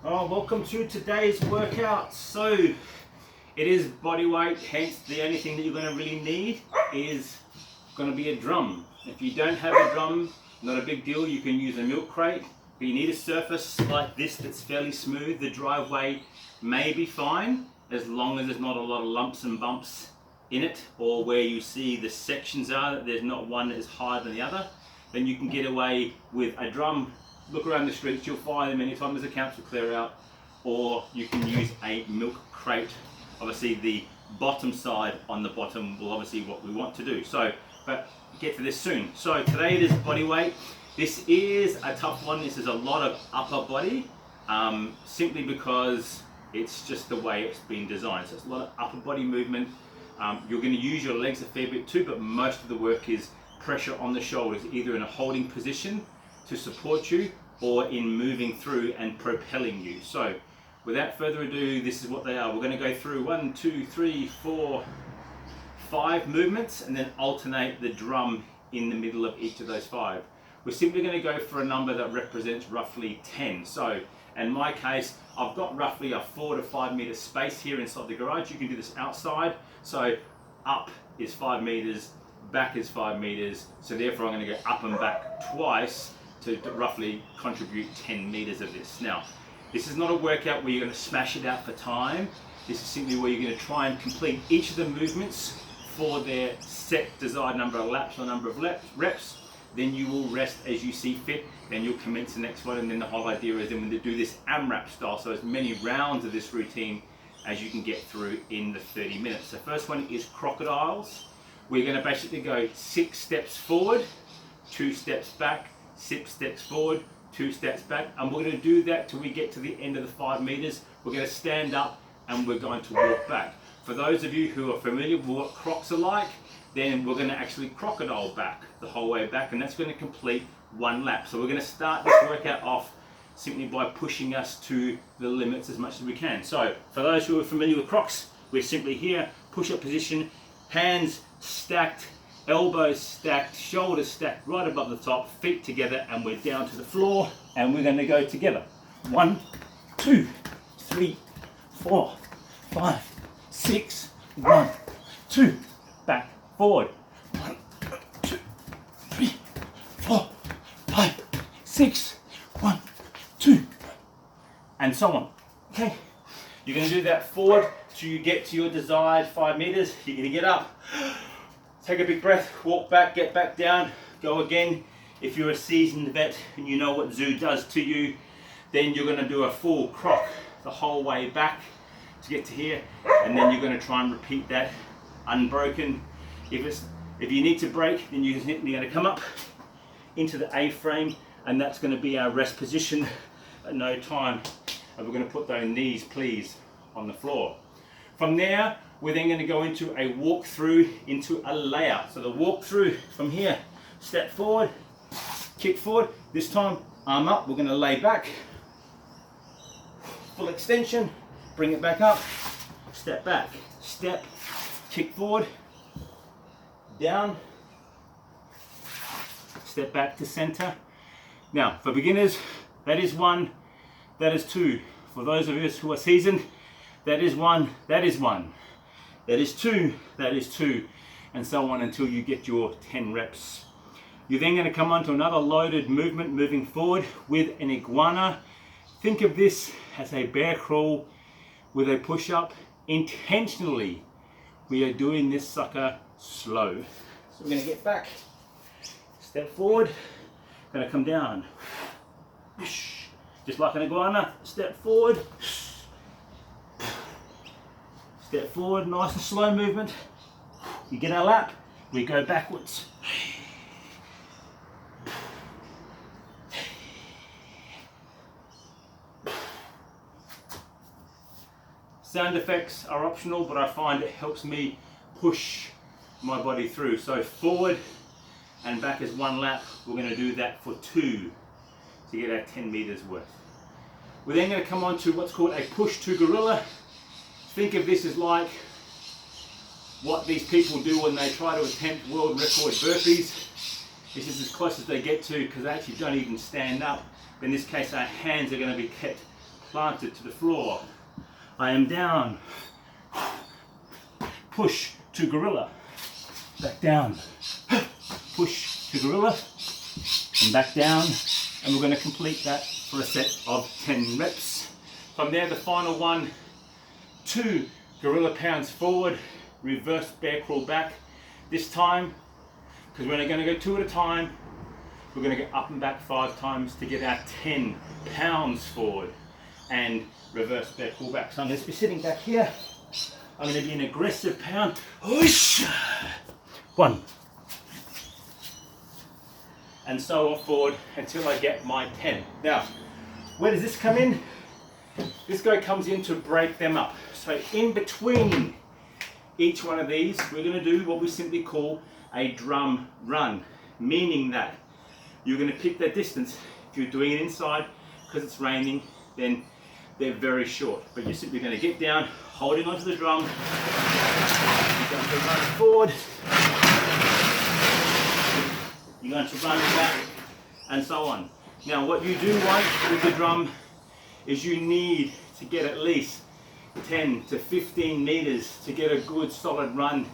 Oh, welcome to today's workout. So it is body weight, hence the only thing that you're going to really need is going to be a drum. If you don't have a drum, not a big deal, you can use a milk crate, but you need a surface like this that's fairly smooth. The driveway may be fine as long as there's not a lot of lumps and bumps in it, or where you see the sections are that there's not one that is higher than the other. Then you can get away with a drum. Look around the streets, you'll find them anytime there's a council clear out, or you can use a milk crate. Obviously the bottom side on the bottom will obviously what we want to do. So, but get to this soon. So today it is body weight. This is a tough one. This is a lot of upper body, simply because it's just the way it's been designed. So it's a lot of upper body movement. You're going to use your legs a fair bit too, but most of the work is pressure on the shoulders, either in a holding position to support you or in moving through and propelling you. So without further ado, this is what they are. We're going to go through 1, 2, 3, 4, 5 movements and then alternate the drum in the middle of each of those 5. We're simply going to go for a number that represents roughly 10. So in my case, I've got roughly a 4 to 5 meter space here inside the garage. You can do this outside. So up is 5 meters, back is 5 meters. So therefore I'm going to go up and back twice to roughly contribute 10 meters of this. Now, this is not a workout where you're going to smash it out for time. This is simply where you're going to try and complete each of the movements for their set desired number of laps or number of reps. Then you will rest as you see fit. Then you'll commence the next one. And then the whole idea is then to do this AMRAP style. So as many rounds of this routine as you can get through in the 30 minutes. The first one is crocodiles. We're going to basically go 6 steps forward, 2 steps back, 6 steps forward, 2 steps back, and we're going to do that till we get to the end of the 5 meters. We're going to stand up and we're going to walk back. For those of you who are familiar with what Crocs are like, then we're going to actually crocodile back the whole way back, and that's going to complete 1 lap. So we're going to start this workout off simply by pushing us to the limits as much as we can. So for those who are familiar with Crocs, we're simply here, push-up position, hands stacked, elbows stacked, shoulders stacked right above the top, feet together, and we're down to the floor, and we're going to go together. 1, 2, 3, 4, 5, 6, 1, 2, back, forward. 1, 2, 3, 4, 5, 6, 1, 2, and so on. Okay, you're going to do that forward till you get to your desired 5 meters. You're going to get up. Take a big breath, walk back, get back down, go again. If you're a seasoned vet and you know what Zoo does to you, then you're going to do a full croc the whole way back to get to here, and then you're going to try and repeat that unbroken. If you need to break, then you're going to come up into the A-frame, and that's going to be our rest position at no time. And we're going to put those knees, please, on the floor. From there, we're then going to go into a walk through into a layout. So the walk through from here, step forward, kick forward. This time, arm up, we're going to lay back. Full extension, bring it back up, step back, step, kick forward, down, step back to center. Now, for beginners, that is 1, that is 2. For those of us who are seasoned, that is 1, that is 1. That is 2, that is 2, and so on until you get your 10 reps. You're then going to come on to another loaded movement, moving forward with an iguana. Think of this as a bear crawl with a push-up. Intentionally, we are doing this sucker slow. So we're going to get back, step forward, going to come down. Just like an iguana, step forward. Step forward, nice and slow movement. You get our lap, we go backwards. Sound effects are optional, but I find it helps me push my body through. So forward and back is 1 lap. We're going to do that for 2 to get our 10 meters worth. We're then going to come on to what's called a push to gorilla. Think of this as like what these people do when they try to attempt world record burpees. This is as close as they get to because they actually don't even stand up. In this case, our hands are going to be kept planted to the floor. I am down. Push to gorilla. Back down. Push to gorilla. And back down. And we're going to complete that for a set of 10 reps. From there, the final one, 2 gorilla pounds forward, reverse bear crawl back. This time, because we're only going to go 2 at a time, we're going to go up and back 5 times to get our 10 pounds forward and reverse bear crawl back. So I'm going to be sitting back here. I'm going to be an aggressive pound. 1. And so on forward until I get my 10. Now, where does this come in? This guy comes in to break them up. So in between each one of these, we're going to do what we simply call a drum run, meaning that you're going to pick that distance. If you're doing it inside because it's raining, then they're very short. But you're simply going to get down, holding onto the drum, you're going to run forward, you're going to run back, and so on. Now what you do want with the drum is you need to get at least 10 to 15 meters to get a good solid run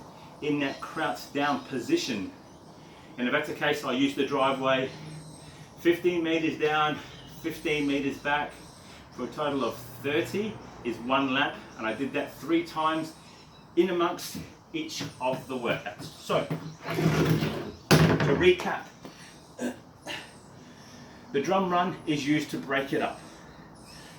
in that crouched down position. And if that's the case, I use the driveway, 15 meters down, 15 meters back, for a total of 30 is 1 lap, and I did that 3 times in amongst each of the workouts. So, to recap, the drum run is used to break it up.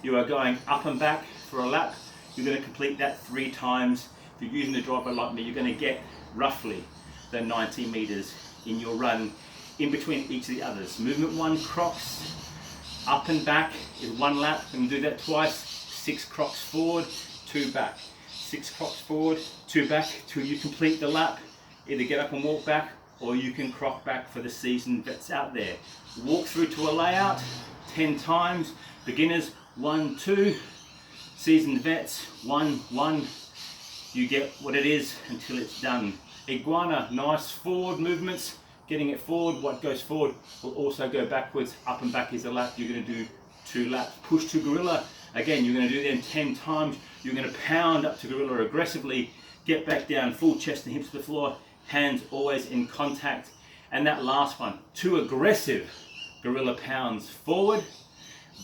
You are going up and back for a lap. You're going to complete that 3 times. If you're using the driver like me, you're going to get roughly the 90 meters in your run in between each of the others. Movement 1, Crocs, up and back is 1 lap. And do that twice. 6 Crocs forward, 2 back. 6 Crocs forward, 2 back till you complete the lap. Either get up and walk back, or you can croc back for the seasoned vets out there. Walk through to a layout 10 times. Beginners 1, 2. Seasoned vets 1, 1. You get what it is until it's done. Iguana, nice forward movements. Getting it forward, what goes forward will also go backwards. Up and back is a lap. You're going to do 2 laps. Push to gorilla. Again, you're going to do them 10 times. You're going to pound up to gorilla aggressively. Get back down, full chest and hips to the floor. Hands always in contact. And that last one, 2 aggressive gorilla pounds forward.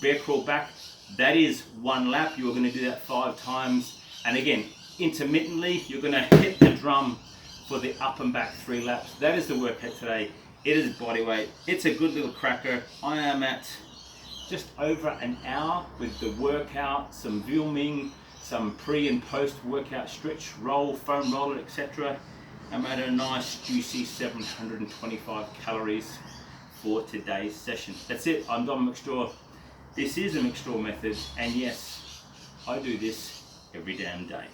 Bear crawl back. That is 1 lap. You're going to do that 5 times. And again, intermittently, you're going to hit the drum for the up and back 3 laps. That is the workout today. It is Bodyweight. It's a good little cracker. I am at just over an hour with the workout, some filming, some pre and post workout stretch, roll, foam roller, etc. I'm at a nice juicy 725 calories for today's session. That's it. I'm Dom McStraw. This is a McStraw method, and yes, I do this every damn day.